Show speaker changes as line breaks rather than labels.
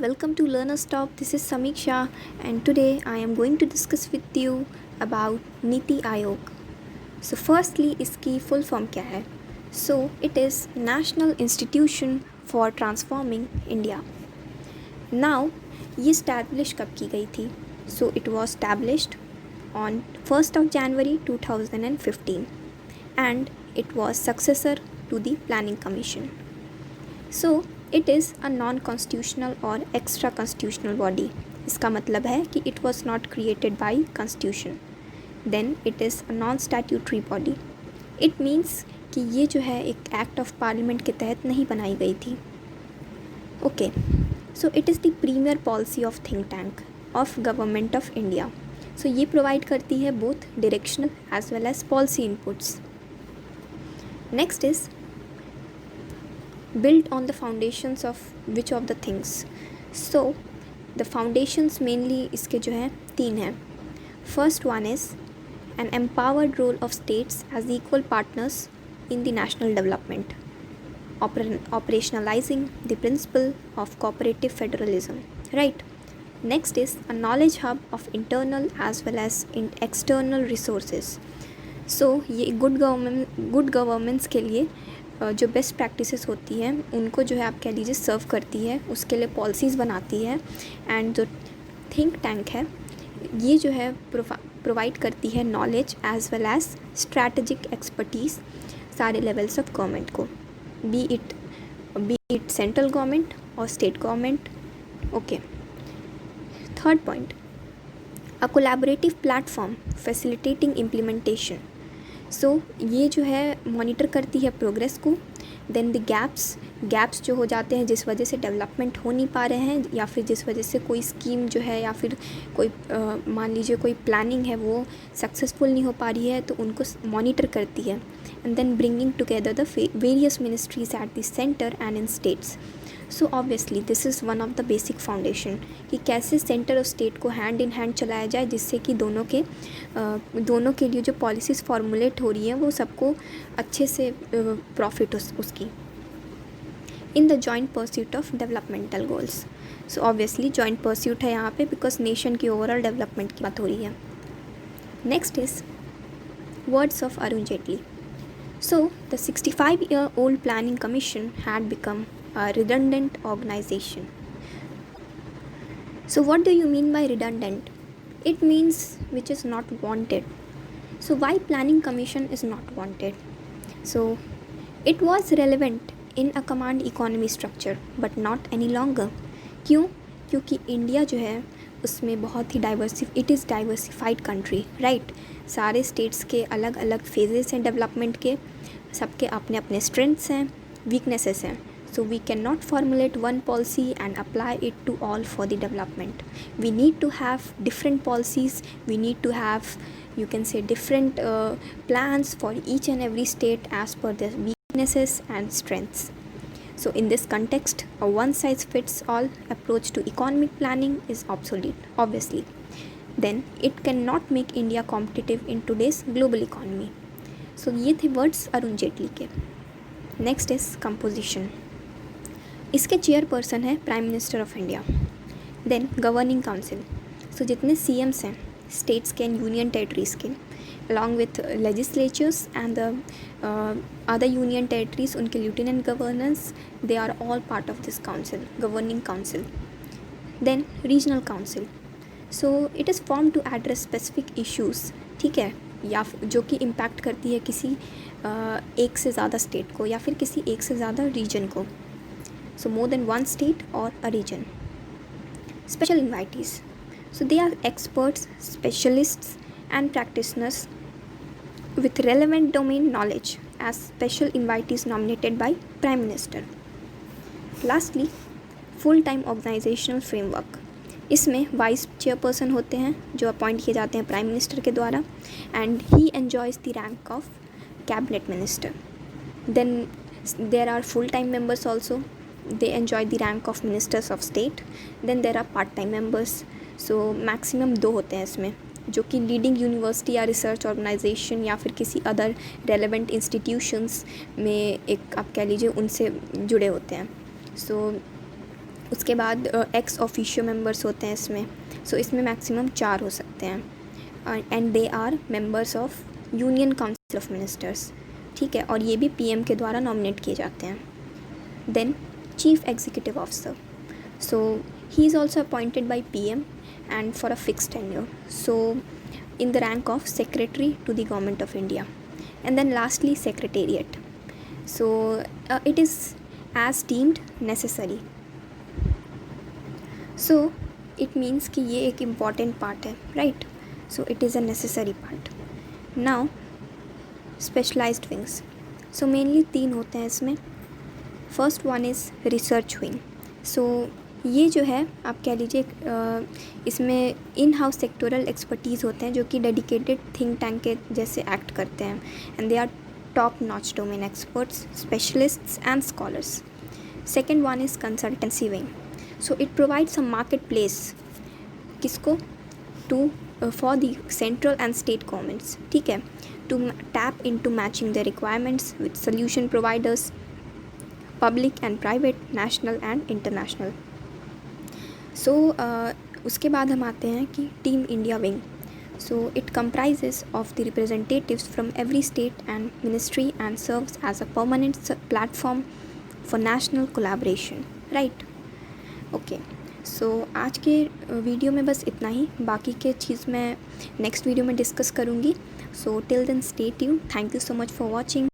Welcome to Learner's Talk. This is Samiksha, and today I am going to discuss with you about Niti Aayog. So, firstly, इसकी full form क्या है? So, it is National Institution for Transforming India. Now, ये establish कब की गई थी? So, it was established on 1st of January 2015, and it was successor to the Planning Commission. So, it is a non constitutional और extra constitutional body. इसका मतलब है कि it was not created by constitution. Then it is a non statutory body. It means कि ये जो है एक एक्ट ऑफ पार्लियामेंट के तहत नहीं बनाई गई थी. Okay, so it is the premier policy of think tank of government of India. So ये प्रोवाइड करती है both directional as well as policy inputs. Next is built on the foundations of which of the things. So the foundations mainly इसके जो हैं 3 हैं. First one is an empowered role of states as equal partners in the national development, operationalizing the principle of cooperative federalism, right? Next is a knowledge hub of internal as well as external resources. So ये good governments के लिए जो best practices होती हैं उनको जो है आप कह लीजिए सर्व करती है, उसके लिए पॉलिसीज़ बनाती है. एंड जो थिंक टैंक है ये जो है प्रोवाइड करती है knowledge as well as strategic expertise सारे लेवल्स ऑफ गवर्नमेंट को, बी इट सेंट्रल गवर्नमेंट और state government. Okay, third point, a collaborative platform facilitating implementation. So ये जो है मॉनिटर करती है प्रोग्रेस को. देन द गैप्स जो हो जाते हैं जिस वजह से डेवलपमेंट हो नहीं पा रहे हैं, या फिर जिस वजह से कोई स्कीम जो है या फिर कोई मान लीजिए कोई प्लानिंग है वो सक्सेसफुल नहीं हो पा रही है, तो उनको मॉनिटर करती है. And then bringing together the various ministries at the centre and in states. So obviously this is one of the basic foundation कि कैसे सेंटर और स्टेट को हैंड इन हैंड चलाया जाए, जिससे कि दोनों के लिए जो पॉलिसीज़ फॉर्मुलेट हो रही हैं वो सबको अच्छे से प्रॉफिट उसकी. In the joint pursuit of developmental goals. So obviously joint pursuit है यहाँ पे बिकॉज नेशन की ओवरऑल डेवलपमेंट की बात हो रही है. Next is words of Arun Jaitley. So the 65-year-old planning commission had become a redundant organization. So what do you mean by redundant? It means which is not wanted. So why planning commission is not wanted? So it was relevant in a command economy structure but not any longer. क्यों? क्योंकि India जो है उसमें बहुत ही it is diversified country, right. सारे states के अलग अलग फेजेस हैं डेवलपमेंट के, सबके अपने अपने स्ट्रेंथ्स हैं, वीकनेसेस हैं. So we cannot formulate one policy and apply it to all for the development. We need to have different policies. We need to have, you can say, different plans for each and every state as per their weaknesses and strengths. So in this context, a one-size-fits-all approach to economic planning is obsolete, obviously. Then it cannot make India competitive in today's global economy. So ये थे words Arun Jaitley के. Next is composition. इसके chairperson है prime minister of India. Then governing council. So जितने CMs हैं states के and union territories के, along with legislatures and the other union territories, उनके lieutenant governors, they are all part of this council, governing council. Then regional council. So it is form to address specific issues, ठीक है, या जो कि impact करती है किसी एक से ज़्यादा स्टेट को या फिर किसी एक से ज़्यादा रीजन को. So more than one state or a region. Special invitees. So they are experts, specialists and practitioners with relevant domain knowledge as special invitees nominated by Prime Minister. Lastly, full-time organizational framework. इसमें vice chairperson होते हैं जो appoint किए जाते हैं prime minister के द्वारा, and he enjoys the rank of cabinet minister. Then there are full time members also. They enjoy the rank of ministers of state. Then there are part-time members. So maximum 2 होते हैं इसमें, जो कि leading university या research organisation या फिर किसी other relevant institutions में एक आप कह लीजिए उनसे जुड़े होते हैं. सो उसके बाद एक्स ऑफिशियो मेंबर्स होते हैं इसमें, सो इसमें मैक्सिमम 4 हो सकते हैं, and they are members of union council of ministers, ठीक है, और ये भी पीएम के द्वारा नॉमिनेट किए जाते हैं. Then chief executive officer, so he is also appointed by PM and for a fixed tenure, so in the rank of secretary to the government of India. And then lastly secretariat, so it is as deemed necessary, so it means कि ये एक important part है, right? So it is a necessary part. Now specialized wings, so mainly 3 होते हैं इसमें. First one is research wing, so ये जो है आप कह लीजिए इसमें इन हाउस सेक्टोरल एक्सपर्टीज़ होते हैं जो कि डेडिकेटेड थिंक टैंक के जैसे एक्ट करते हैं, and they are top notch domain experts, specialists and scholars. Second one is consultancy wing, so it provides a market place किसको, to for the central and state governments, ठीक है, to tap in to matching the requirements with solution providers, public and private, national and international. So उसके बाद हम आते हैं कि team India wing, so it comprises of the representatives from every state and ministry and serves as a permanent platform for national collaboration, right? Okay, so आज के video में बस इतना ही, बाकी के चीज़ मैं नेक्स्ट वीडियो में डिस्कस करूँगी. So till then stay tuned, thank you so much for watching.